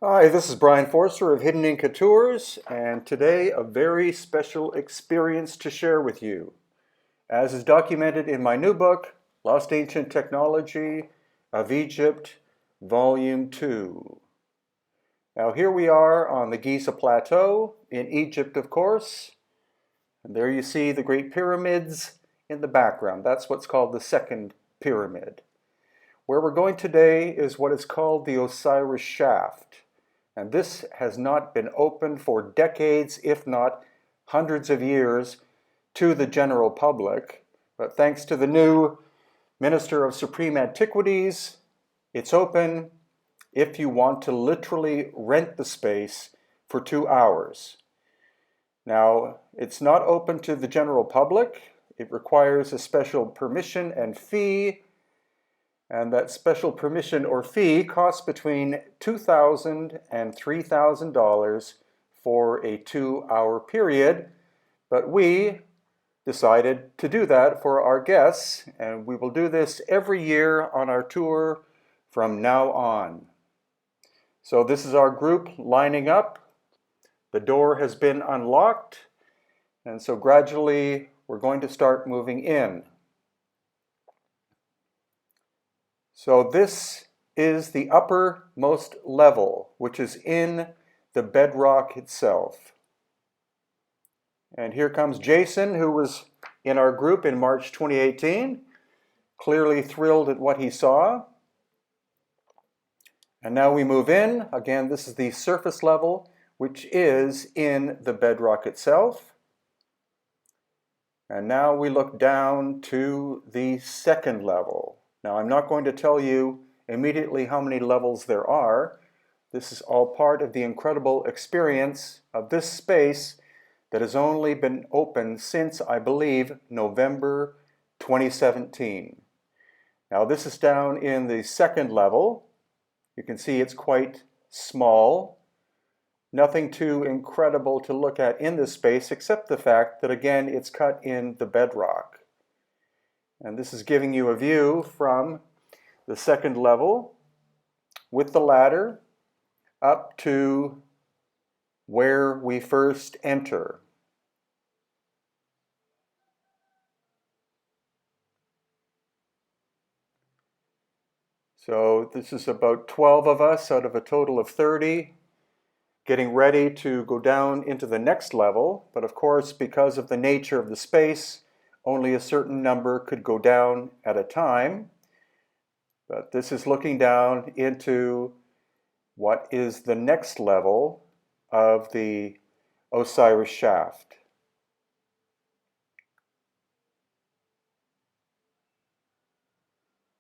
Hi, this is Brian Forster of Hidden Inca Tours, and today a very special experience to share with you. As is documented in my new book, Lost Ancient Technology of Egypt, Volume 2. Now here we are on the Giza Plateau in Egypt, of course, and there you see the Great Pyramids in the background. That's what's called the second pyramid. Where we're going today is what is called the Osiris Shaft. And this has not been opened for decades, if not hundreds of years, to the general public. But thanks to the new Minister of Supreme Antiquities, it's open if you want to literally rent the space for 2 hours. Now, it's not open to the general public. It requires a special permission and fee. And that special permission or fee costs between $2,000 and $3,000 for a 2-hour period. But we decided to do that for our guests, and we will do this every year on our tour from now on. So this is our group lining up. The door has been unlocked, and so gradually we're going to start moving in. So this is the uppermost level, which is in the bedrock itself. And here comes Jason, who was in our group in March 2018, clearly thrilled at what he saw. And now we move in. Again, this is the surface level, which is in the bedrock itself. And now we look down to the second level. Now, I'm not going to tell you immediately how many levels there are. This is all part of the incredible experience of this space that has only been open since, I believe, November 2017. Now, this is down in the second level. You can see it's quite small. Nothing too incredible to look at in this space, except the fact that, again, it's cut in the bedrock. And this is giving you a view from the second level with the ladder up to where we first enter. So this is about 12 of us out of a total of 30 getting ready to go down into the next level. But of course, because of the nature of the space, only a certain number could go down at a time. But this is looking down into what is the next level of the Osiris shaft.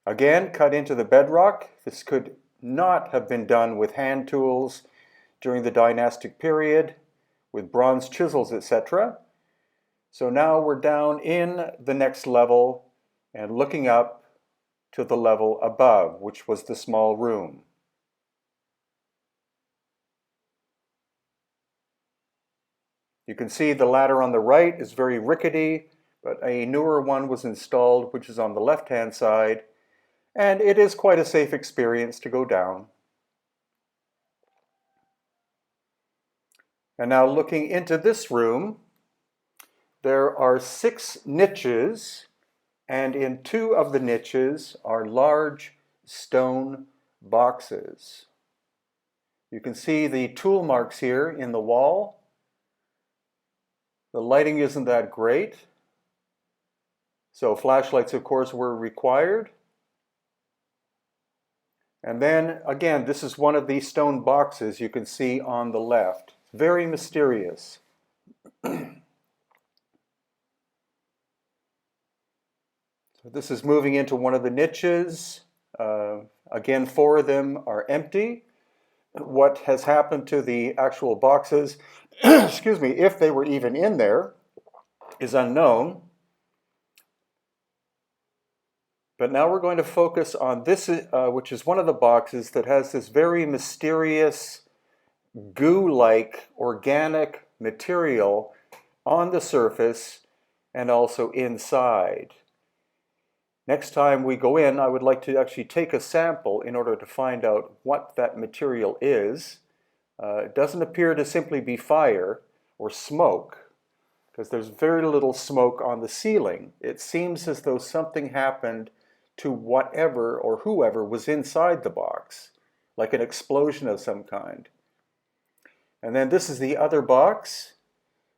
Again, cut into the bedrock. This could not have been done with hand tools during the dynastic period, with bronze chisels, etc. So now we're down in the next level and looking up to the level above, which was the small room. You can see the ladder on the right is very rickety, but a newer one was installed, which is on the left-hand side, and it is quite a safe experience to go down. And now looking into this room, there are 6 niches, and in 2 of the niches are large stone boxes. You can see the tool marks here in the wall. The lighting isn't that great, so flashlights, of course, were required. And then, again, this is one of these stone boxes you can see on the left. Very mysterious. This is moving into one of the niches. Again, 4 of them are empty. What has happened to the actual boxes, excuse me, if they were even in there, is unknown. But now we're going to focus on this, which is one of the boxes that has this very mysterious goo-like organic material on the surface and also inside. Next time we go in, I would like to actually take a sample in order to find out what that material is. It doesn't appear to simply be fire or smoke, because there's very little smoke on the ceiling. It seems as though something happened to whatever or whoever was inside the box, like an explosion of some kind. And then this is the other box,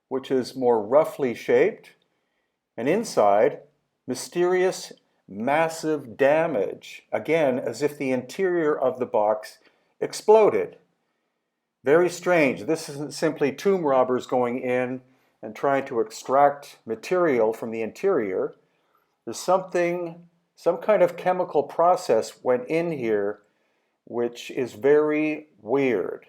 which is more roughly shaped. And inside, mysterious, massive damage, again, as if the interior of the box exploded. Very strange. This isn't simply tomb robbers going in and trying to extract material from the interior. There's some kind of chemical process went in here, which is very weird.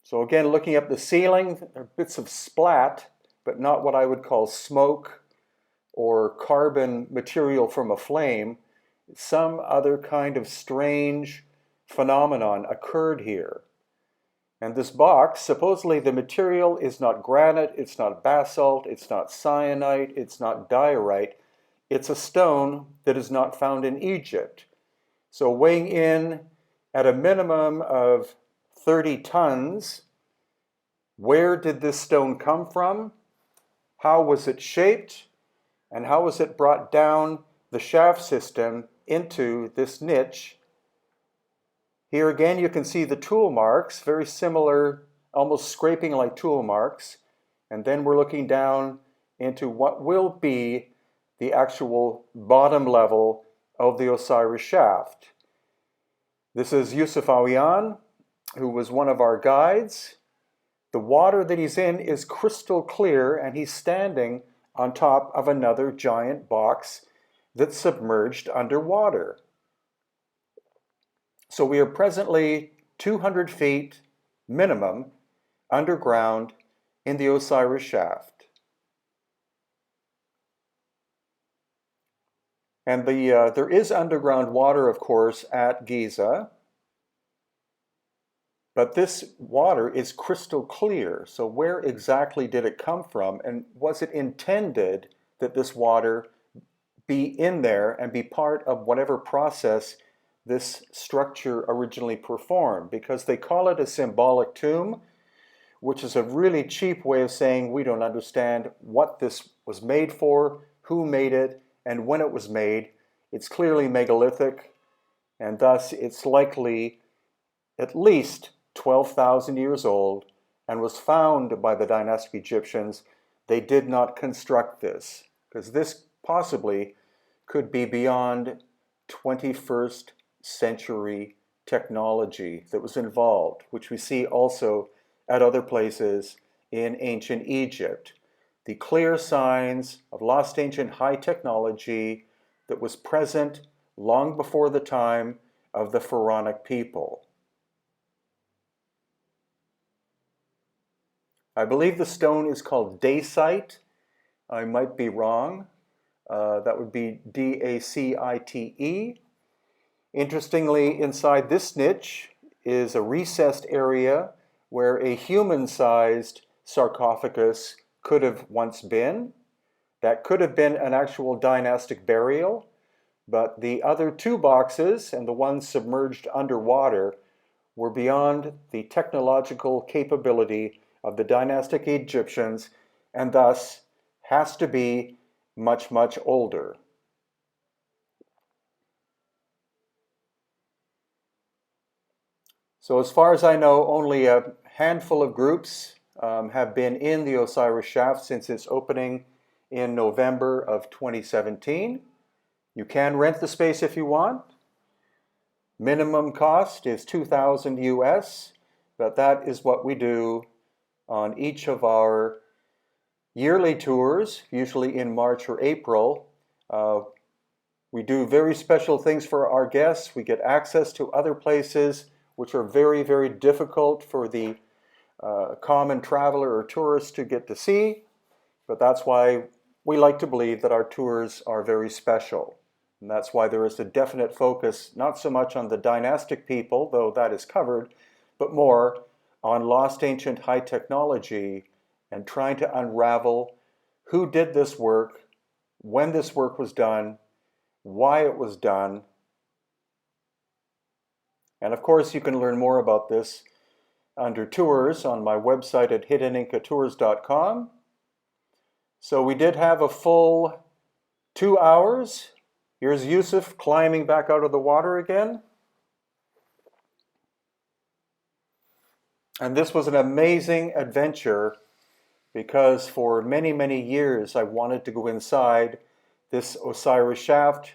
So again, looking up the ceiling, there are bits of splat, but not what I would call smoke or carbon material from a flame. Some other kind of strange phenomenon occurred here. And this box, supposedly the material is not granite, it's not basalt, it's not syenite, it's not diorite. It's a stone that is not found in Egypt. So weighing in at a minimum of 30 tons, where did this stone come from? How was it shaped? And how was it brought down the shaft system into this niche? Here again you can see the tool marks, very similar, almost scraping like tool marks. And then we're looking down into what will be the actual bottom level of the Osiris shaft. This is Yusuf Awiyan, who was one of our guides. The water that he's in is crystal clear, and he's standing on top of another giant box that's submerged underwater. So we are presently 200 feet minimum underground in the Osiris shaft. And there is underground water, of course, at Giza. But this water is crystal clear. So where exactly did it come from? And was it intended that this water be in there and be part of whatever process this structure originally performed? Because they call it a symbolic tomb, which is a really cheap way of saying we don't understand what this was made for, who made it, and when it was made. It's clearly megalithic, and thus it's likely at least 12,000 years old and was found by the dynastic Egyptians. They did not construct this, because this possibly could be beyond 21st century technology that was involved, which we see also at other places in ancient Egypt. The clear signs of lost ancient high technology that was present long before the time of the pharaonic people. I believe the stone is called dacite. I might be wrong. That would be D-A-C-I-T-E. Interestingly, inside this niche is a recessed area where a human-sized sarcophagus could have once been. That could have been an actual dynastic burial, but the other two boxes and the one submerged underwater were beyond the technological capability of the dynastic Egyptians, and thus has to be much, much older. So as far as I know, only a handful of groups have been in the Osiris shaft since its opening in November of 2017. You can rent the space if you want. Minimum cost is $2,000 US, but that is what we do on each of our yearly tours, usually in March or April. We do very special things for our guests. We get access to other places which are very, very difficult for the common traveler or tourist to get to see. But that's why we like to believe that our tours are very special. And that's why there is a definite focus, not so much on the dynastic people, though that is covered, but more on lost ancient high technology and trying to unravel who did this work, when this work was done, why it was done, And of course, you can learn more about this under tours on my website at hiddenincatours.com. So we did have a full 2 hours. Here's Yusuf climbing back out of the water again. And this was an amazing adventure because for many, many years I wanted to go inside this Osiris shaft,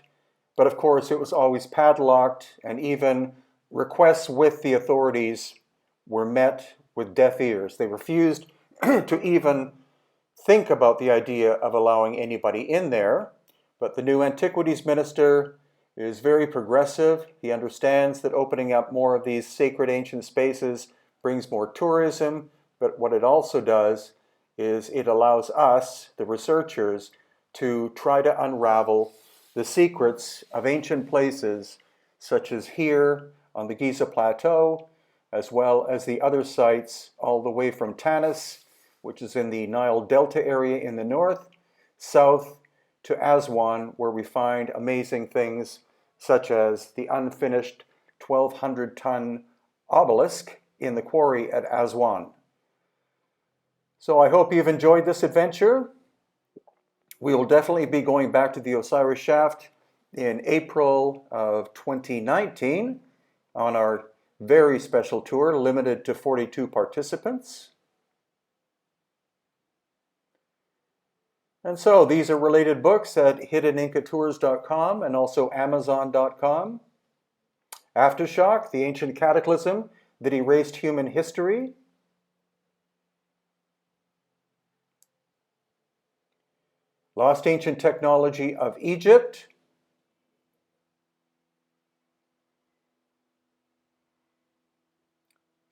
but of course it was always padlocked, and even requests with the authorities were met with deaf ears. They refused to even think about the idea of allowing anybody in there. But the new Antiquities Minister is very progressive. He understands that opening up more of these sacred ancient spaces brings more tourism, but what it also does is it allows us, the researchers, to try to unravel the secrets of ancient places, such as here on the Giza Plateau, as well as the other sites all the way from Tanis, which is in the Nile Delta area in the north, south to Aswan, where we find amazing things such as the unfinished 1,200-ton obelisk in the quarry at Aswan. So I hope you've enjoyed this adventure. We will definitely be going back to the Osiris shaft in April of 2019 on our very special tour, limited to 42 participants. And so these are related books at hiddenincatours.com and also amazon.com. Aftershock, the ancient cataclysm that erased human history. Lost Ancient Technology of Egypt.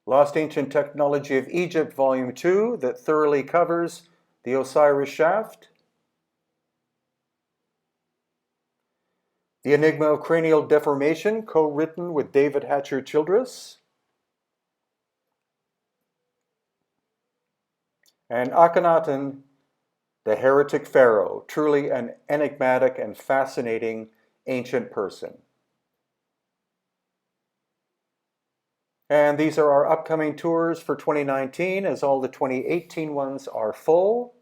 Lost Ancient Technology of Egypt, Volume 2, that thoroughly covers the Osiris shaft. The Enigma of Cranial Deformation, co-written with David Hatcher Childress. And Akhenaten, the Heretic Pharaoh, truly an enigmatic and fascinating ancient person. And these are our upcoming tours for 2019, as all the 2018 ones are full.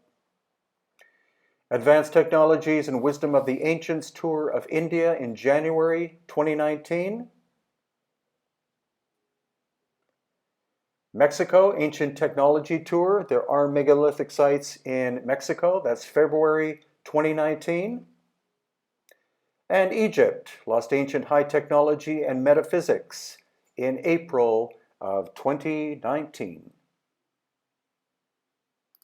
Advanced Technologies and Wisdom of the Ancients Tour of India in January 2019. Mexico Ancient Technology Tour. There are megalithic sites in Mexico. That's February 2019. And Egypt, Lost Ancient High Technology and Metaphysics in April of 2019.